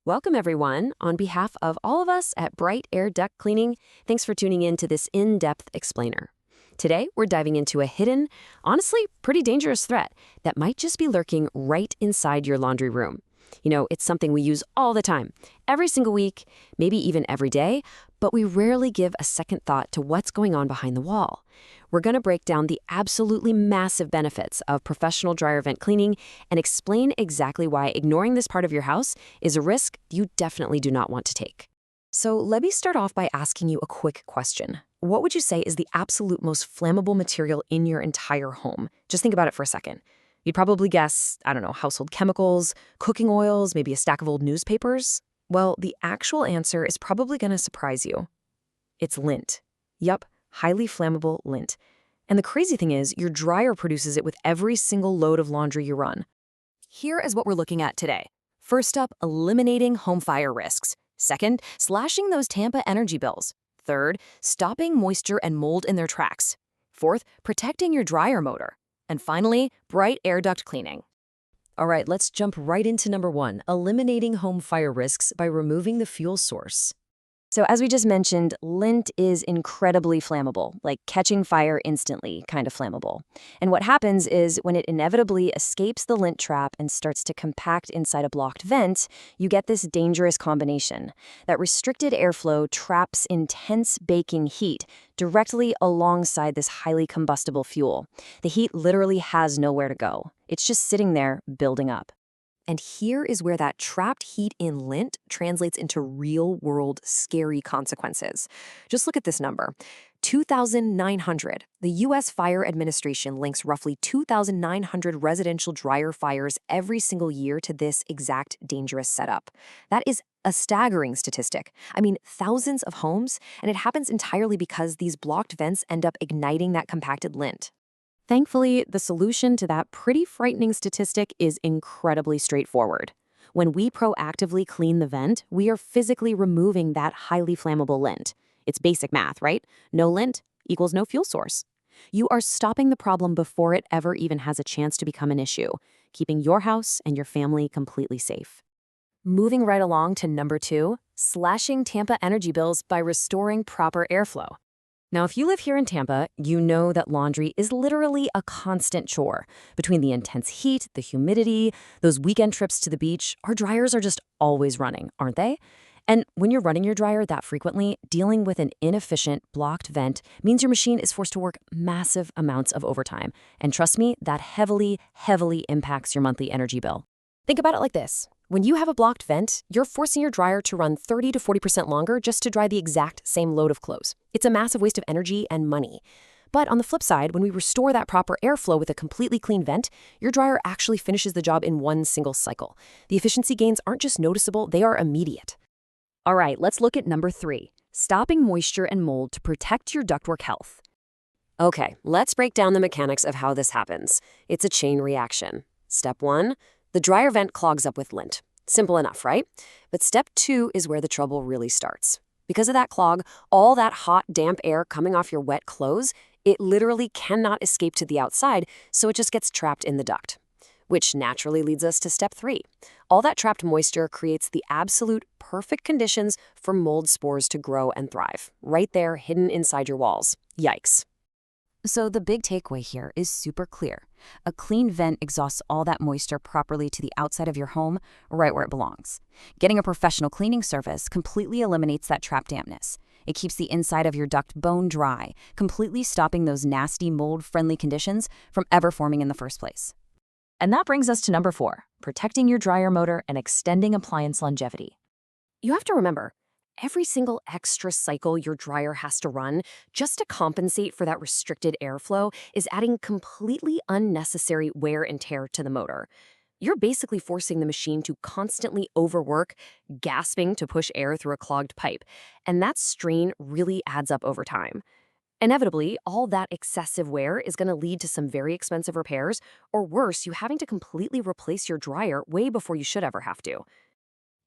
Welcome, everyone. On behalf of all of us at Bright Air Duct Cleaning, thanks for tuning in to this in-depth explainer. Today, we're diving into a hidden, honestly, pretty dangerous threat that might just be lurking right inside your laundry room. It's something we use all the time, every single week, maybe even every day, but we rarely give a second thought to what's going on behind the wall. We're going to break down the absolutely massive benefits of professional dryer vent cleaning and explain exactly why ignoring this part of your house is a risk you definitely do not want to take. So let me start off by asking you a quick question. What would you say is the absolute most flammable material in your entire home? Just think about it for a second. You'd probably guess, I don't know, household chemicals, cooking oils, maybe a stack of old newspapers. Well, the actual answer is probably going to surprise you. It's lint. Yup, highly flammable lint. And the crazy thing is, your dryer produces it with every single load of laundry you run. Here is what we're looking at today. First up, eliminating home fire risks. Second, slashing those Tampa energy bills. Third, stopping moisture and mold in their tracks. Fourth, protecting your dryer motor. And finally, Bright Air Duct Cleaning. All right, let's jump right into number 1, eliminating home fire risks by removing the fuel source. So as we just mentioned, lint is incredibly flammable, like catching fire instantly kind of flammable. And what happens is when it inevitably escapes the lint trap and starts to compact inside a blocked vent, you get this dangerous combination. That restricted airflow traps intense baking heat directly alongside this highly combustible fuel. The heat literally has nowhere to go. It's just sitting there building up. And here is where that trapped heat in lint translates into real-world scary consequences. Just look at this number, 2,900. The U.S. Fire Administration links roughly 2,900 residential dryer fires every single year to this exact dangerous setup. That is a staggering statistic. I mean, thousands of homes, and it happens entirely because these blocked vents end up igniting that compacted lint. Thankfully, the solution to that pretty frightening statistic is incredibly straightforward. When we proactively clean the vent, we are physically removing that highly flammable lint. It's basic math, right? No lint equals no fuel source. You are stopping the problem before it ever even has a chance to become an issue, keeping your house and your family completely safe. Moving right along to number 2, slashing Tampa energy bills by restoring proper airflow. Now, if you live here in Tampa, you know that laundry is literally a constant chore. Between the intense heat, the humidity, those weekend trips to the beach, our dryers are just always running, aren't they? And when you're running your dryer that frequently, dealing with an inefficient, blocked vent means your machine is forced to work massive amounts of overtime. And trust me, that heavily, heavily impacts your monthly energy bill. Think about it like this. When you have a blocked vent, you're forcing your dryer to run 30 to 40% longer just to dry the exact same load of clothes. It's a massive waste of energy and money. But on the flip side, when we restore that proper airflow with a completely clean vent, your dryer actually finishes the job in one single cycle. The efficiency gains aren't just noticeable, they are immediate. All right, let's look at number 3, stopping moisture and mold to protect your ductwork health. Okay, let's break down the mechanics of how this happens. It's a chain reaction. Step 1. The dryer vent clogs up with lint. Simple enough, right? But step 2 is where the trouble really starts. Because of that clog, all that hot, damp air coming off your wet clothes, it literally cannot escape to the outside, so it just gets trapped in the duct. Which naturally leads us to step 3. All that trapped moisture creates the absolute perfect conditions for mold spores to grow and thrive, right there hidden inside your walls. Yikes. So the big takeaway here is super clear. A clean vent exhausts all that moisture properly to the outside of your home, right where it belongs. Getting a professional cleaning service completely eliminates that trapped dampness. It keeps the inside of your duct bone dry, completely stopping those nasty mold-friendly conditions from ever forming in the first place. And that brings us to number 4, protecting your dryer motor and extending appliance longevity. You have to remember, every single extra cycle your dryer has to run just to compensate for that restricted airflow is adding completely unnecessary wear and tear to the motor. You're basically forcing the machine to constantly overwork, gasping to push air through a clogged pipe, and that strain really adds up over time. Inevitably, all that excessive wear is going to lead to some very expensive repairs, or worse, you having to completely replace your dryer way before you should ever have to.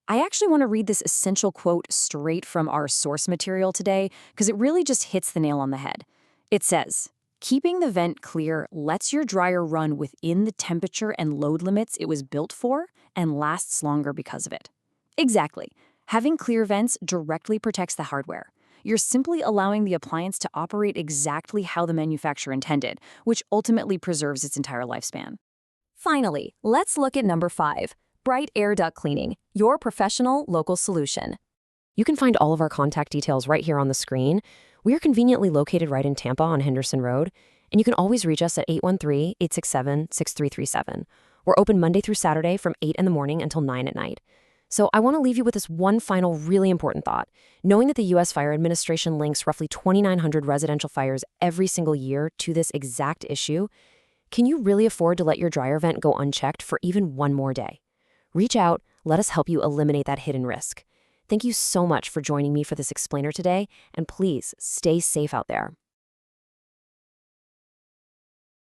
I actually want to read this essential quote straight from our source material today because it really just hits the nail on the head. It says, "Keeping the vent clear lets your dryer run within the temperature and load limits it was built for and lasts longer because of it." Exactly. Having clear vents directly protects the hardware. You're simply allowing the appliance to operate exactly how the manufacturer intended, which ultimately preserves its entire lifespan. Finally, let's look at number 5, Bright Air Duct Cleaning, your professional local solution. You can find all of our contact details right here on the screen. We are conveniently located right in Tampa on Henderson Road, and you can always reach us at 813-867-6337. We're open Monday through Saturday from 8 in the morning until 9 at night. So I want to leave you with this one final really important thought. Knowing that the U.S. Fire Administration links roughly 2,900 residential fires every single year to this exact issue, can you really afford to let your dryer vent go unchecked for even one more day? Reach out, let us help you eliminate that hidden risk. Thank you so much for joining me for this explainer today, and please stay safe out there.